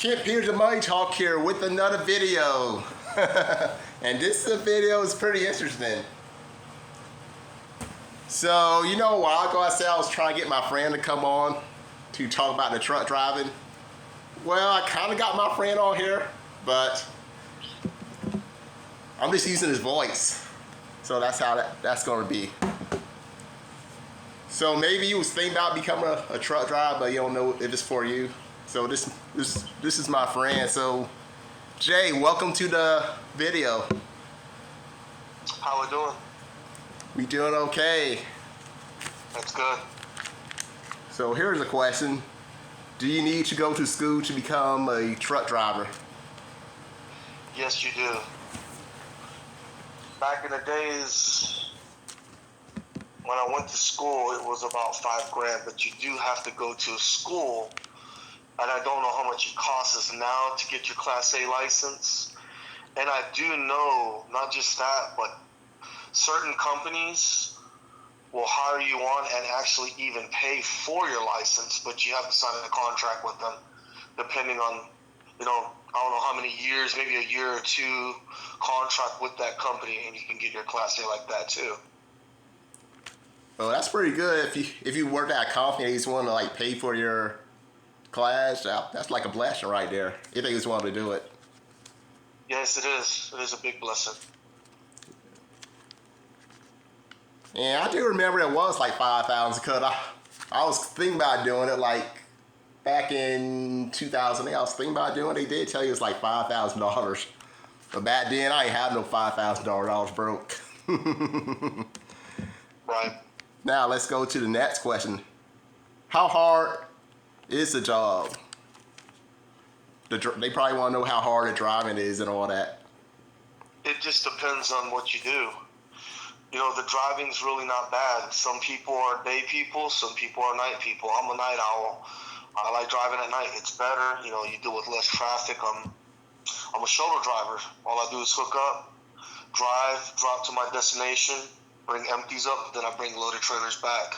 Kip here to Money Talk here with another video. And this video is pretty interesting. So, you know, a while ago I said I was trying to get my friend to come on to talk about the truck driving. Well, I kind of got my friend on here, but I'm just using his voice. So that's how that's going to be. So maybe you was thinking about becoming a truck driver, but you don't know if it's for you. So this is my friend. So Jay, welcome to the video. How we doing? We doing okay. That's good. So here's a question. Do you need to go to school to become a truck driver? Yes, you do. Back in the days when I went to school, it was about $5,000, but you do have to go to a school, and I don't know how much it costs now to get your Class A license. And I do know, not just that, but certain companies will hire you on and actually even pay for your license, but you have to sign a contract with them, depending on, I don't know how many years, maybe a year or two contract with that company, and you can get your Class A like that too. Well, that's pretty good. If you work at a company and you just want to like pay for your class, that's like a blessing right there. If they just want to do it. Yes, it is. It is a big blessing. And I do remember it was like 5,000 because I was thinking about doing it like back in 2008. I was thinking about doing it. They did tell you it's like $5,000. But back then I ain't had no $5,000. I was broke. Right. Now let's go to the next question. How hard is the job? They probably want to know how hard the driving is and all that. It just depends on what you do. The driving's really not bad. Some people are day people, some people are night people. I'm a night owl. I like driving at night. It's better. You deal with less traffic. I'm a shuttle driver. All I do is hook up, drive, drop to my destination, bring empties up, then I bring loaded trailers back.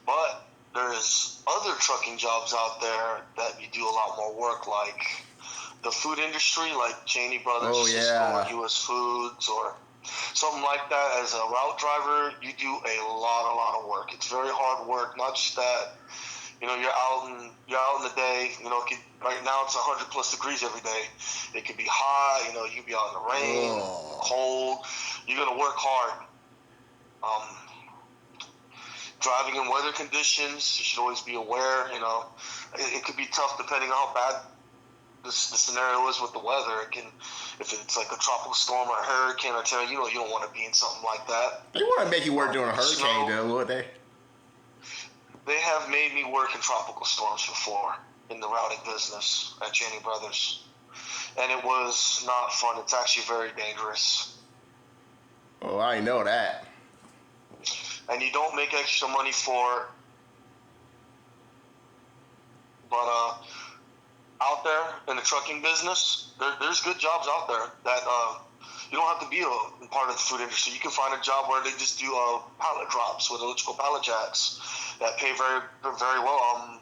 But there's other trucking jobs out there that you do a lot more work, like the food industry, like Cheney Brothers, yeah. Cisco, US Foods, or something like that. As a route driver, you do a lot of work. It's very hard work. Not just that, you're out in the day. Right now it's 100 plus degrees every day. It could be hot. You could be out in the rain, cold. You're gonna work hard. Driving in weather conditions, you should always be aware. It could be tough depending on how bad the scenario is with the weather. If it's like a tropical storm or a hurricane or tornado, you don't want to be in something like that. They want to make you work during a hurricane, though, would they? They have made me work in tropical storms before in the routing business at Cheney Brothers, and it was not fun. It's actually very dangerous. Oh, I didn't know that. And you don't make extra money for it. But out there in the trucking business, there's good jobs out there that you don't have to be a part of the food industry. You can find a job where they just do pallet drops with electrical pallet jacks that pay very, very well.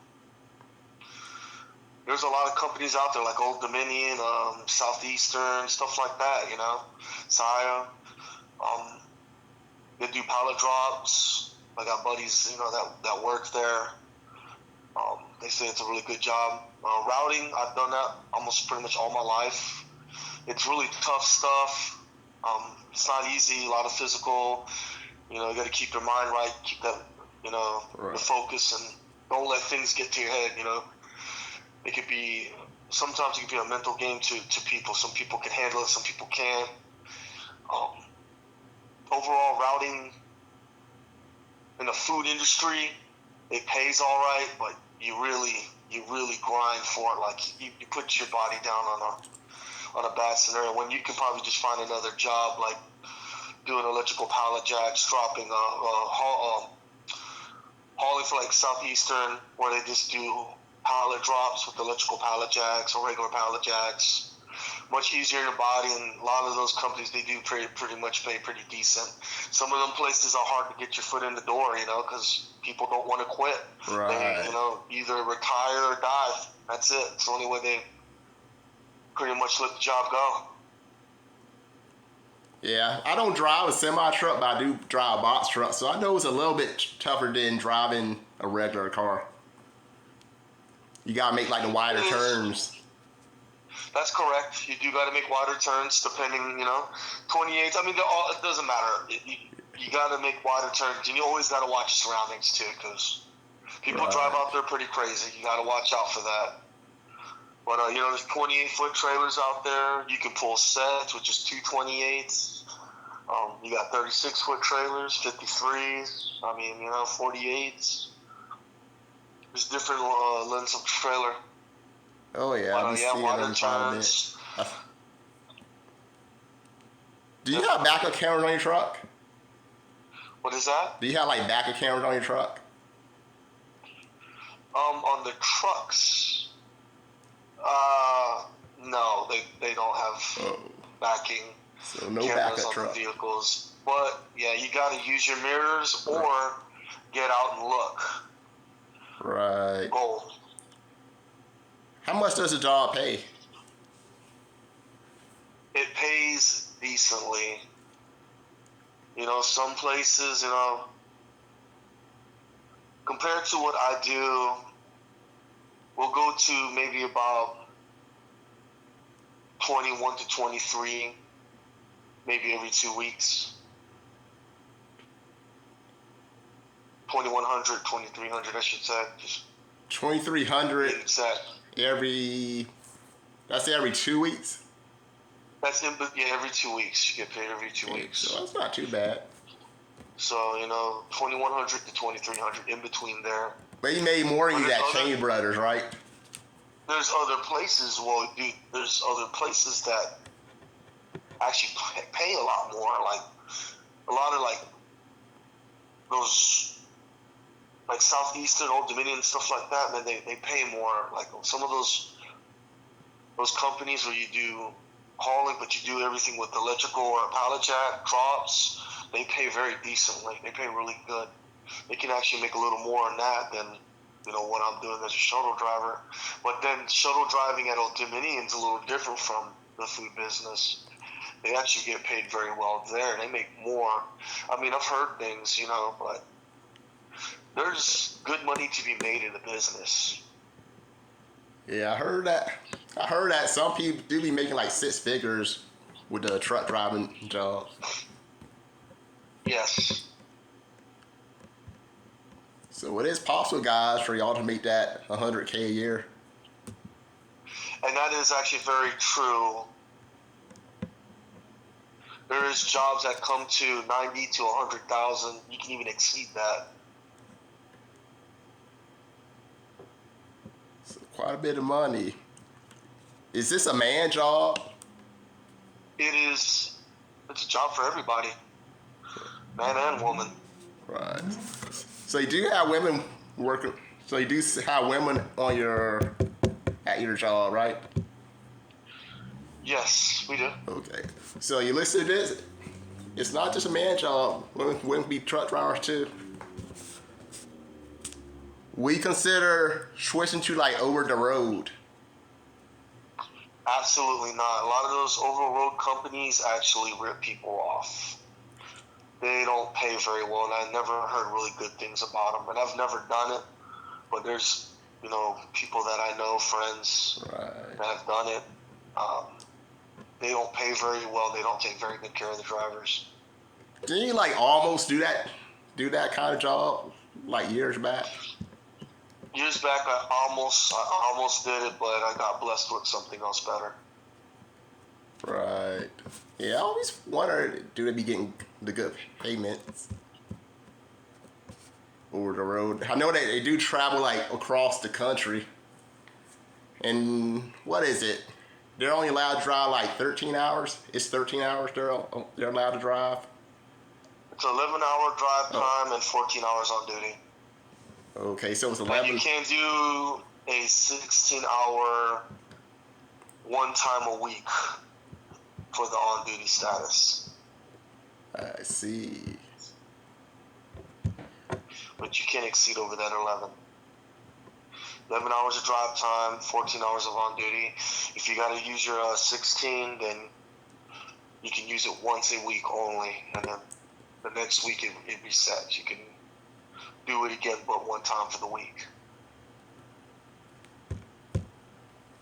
There's a lot of companies out there like Old Dominion, Southeastern, stuff like that, Saya. They do pallet drops. I got buddies, that work there. They say it's a really good job. Routing, I've done that almost pretty much all my life. It's really tough stuff. It's not easy. A lot of physical. You got to keep your mind right. Keep that, Right. the focus, and don't let things get to your head. It could be, sometimes it can be a mental game to people. Some people can handle it. Some people can't. Overall, routing in the food industry, it pays all right, but you really grind for it. Like you put your body down on a bad scenario when you can probably just find another job, like doing electrical pallet jacks, dropping hauling for like Southeastern, where they just do pallet drops with electrical pallet jacks or regular pallet jacks. Much easier in the body, and a lot of those companies, they do pretty much pay pretty decent. Some of them places are hard to get your foot in the door, because people don't want to quit. Right. They, either retire or die. That's it. It's the only way they pretty much let the job go. Yeah, I don't drive a semi truck, but I do drive a box truck, so I know it's a little bit tougher than driving a regular car. You gotta make like the wider turns. That's correct. You do got to make wider turns, depending, 28. I mean, it doesn't matter. You got to make wider turns, and you always got to watch your surroundings too, because people drive out there pretty crazy. You got to watch out for that. But there's 28-foot trailers out there. You can pull sets, which is 228s. You got 36-foot trailers, 53s. 48s. There's different lengths of trailer. Oh yeah, I've been seeing water them turns. Do you have backup cameras on your truck? What is that? Do you have like backup cameras on your truck? On the trucks, no, they don't have backing So no cameras backup on truck. the vehicles. But yeah, you got to use your mirrors or get out and look. Right. Both. How much does a job pay? It pays decently. Some places, compared to what I do, we'll go to maybe about 21 to 23, maybe every 2 weeks. 2,100, 2,300, I should say. Just 2,300 exact. That's every 2 weeks? That's every 2 weeks. You get paid every 2 weeks. So that's not too bad. So, 2,100 to 2,300 in between there. But you made more than you at Chain Brothers, right? There's other places, there's other places that actually pay a lot more. Like, a lot of, those, Southeastern, Old Dominion, stuff like that, man, they pay more. Like, some of those companies where you do hauling, but you do everything with electrical or a pallet jack, drops, they pay very decently. They pay really good. They can actually make a little more on that than, what I'm doing as a shuttle driver. But then shuttle driving at Old Dominion's a little different from the food business. They actually get paid very well there. They make more. I've heard things, but there's good money to be made in the business. Yeah, I heard that some people do be making like 6 figures with the truck driving jobs. Yes. So it is possible, guys, for y'all to make that $100K a year. And that is actually very true. There is jobs that come to 90 to 100,000. You can even exceed that. So quite a bit of money. Is this a man job? It is. It's a job for everybody, man and woman. Right. So you do have women working. So you do have women at your job, right? Yes, we do. Okay. So you listen to this. It's not just a man job. Women can be truck drivers too. We consider switching to like over the road. Absolutely not. A lot of those over-the-road companies actually rip people off. They don't pay very well, and I never heard really good things about them. And I've never done it, but there's, people that I know, friends that have done it. They don't pay very well. They don't take very good care of the drivers. Didn't you like almost do that kind of job like years back? Years back, I almost did it, but I got blessed with something else better. Right. Yeah, I always wondered, do they be getting the good payments over the road? I know they do travel like across the country. And what is it? They're only allowed to drive like 13 hours? It's 13 hours they're allowed to drive? It's 11-hour drive time and 14 hours on duty. Okay, so it's 11. But you can't do a 16-hour one time a week for the on-duty status. I see. But you can't exceed over that 11. 11 hours of drive time, 14 hours of on duty. If you got to use your 16, then you can use it once a week only, and then the next week it resets. You can do it again, but one time for the week.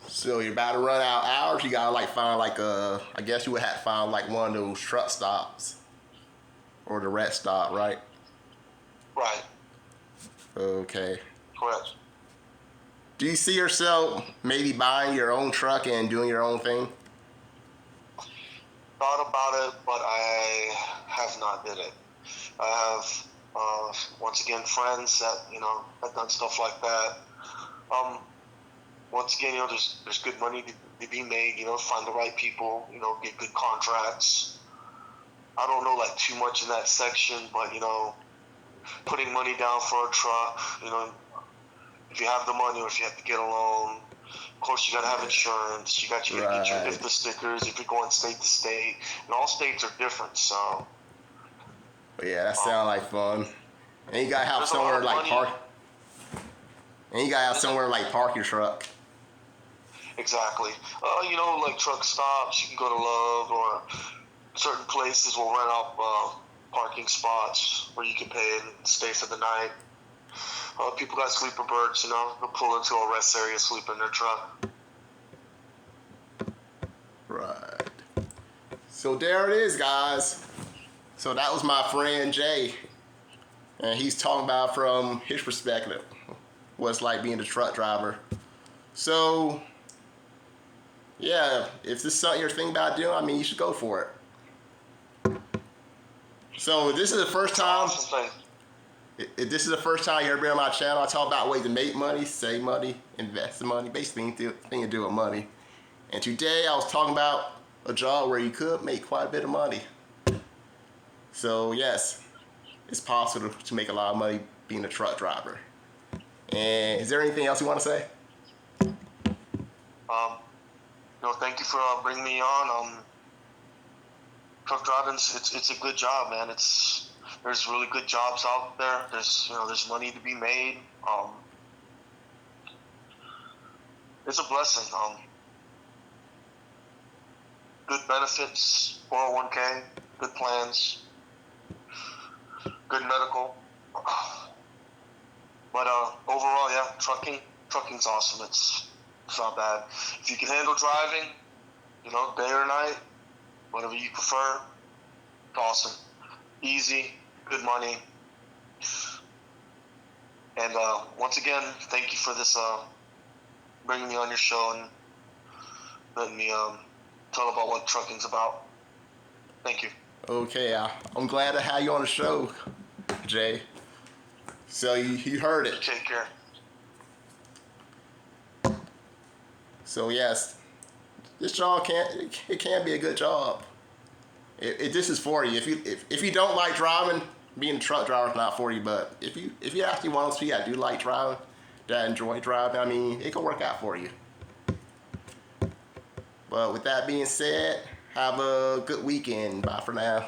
So you're about to run out of hours. You gotta like find like a. I guess you would have to find like one of those truck stops, or the rest stop, right? Right. Okay. Correct. Do you see yourself maybe buying your own truck and doing your own thing? Thought about it, but I have not did it. I have once again friends that have done stuff like that. Once again, there's good money to be made. Find the right people. Get good contracts. I don't know like too much in that section, but putting money down for a truck. If you have the money or if you have to get a loan. Of course, you got to have insurance. You got to get your IFTA stickers if you're going state to state. And all states are different, so. But yeah, that sounds like fun. And you gotta have There's somewhere a lot of like money. park. And you gotta have somewhere like park your truck. Exactly. Like truck stops, you can go to Love, or certain places will rent out parking spots where you can pay and stay for the night. People got sleeper berths, they'll pull into a rest area, sleep in their truck. Right. So there it is, guys. So that was my friend Jay. And he's talking about from his perspective what it's like being a truck driver. So, yeah, if this is something you're thinking about doing, I mean, you should go for it. So this is the first time. If this is the first time you're ever been on my channel, I talk about ways to make money, save money, invest the money, basically anything to do with money. And today I was talking about a job where you could make quite a bit of money. So yes, it's possible to make a lot of money being a truck driver. And is there anything else you want to say? Thank you for bringing me on. Truck driving, it's a good job, man. There's really good jobs out there. There's money to be made. It's a blessing. Good benefits, 401k, good plans, good medical. But overall, yeah, trucking's awesome. It's not bad. If you can handle driving, day or night, whatever you prefer, it's awesome. Easy, good money. And once again, thank you for this, bringing me on your show and letting me tell about what trucking's about. Thank you. Okay, I'm glad to have you on the show, Jay. So you heard it. Take care. So yes, this job can be a good job. This is for you. If you don't like driving, being a truck driver is not for you. But if you actually want to see, I do like driving, that I enjoy driving. I mean, it can work out for you. But with that being said, have a good weekend. Bye for now.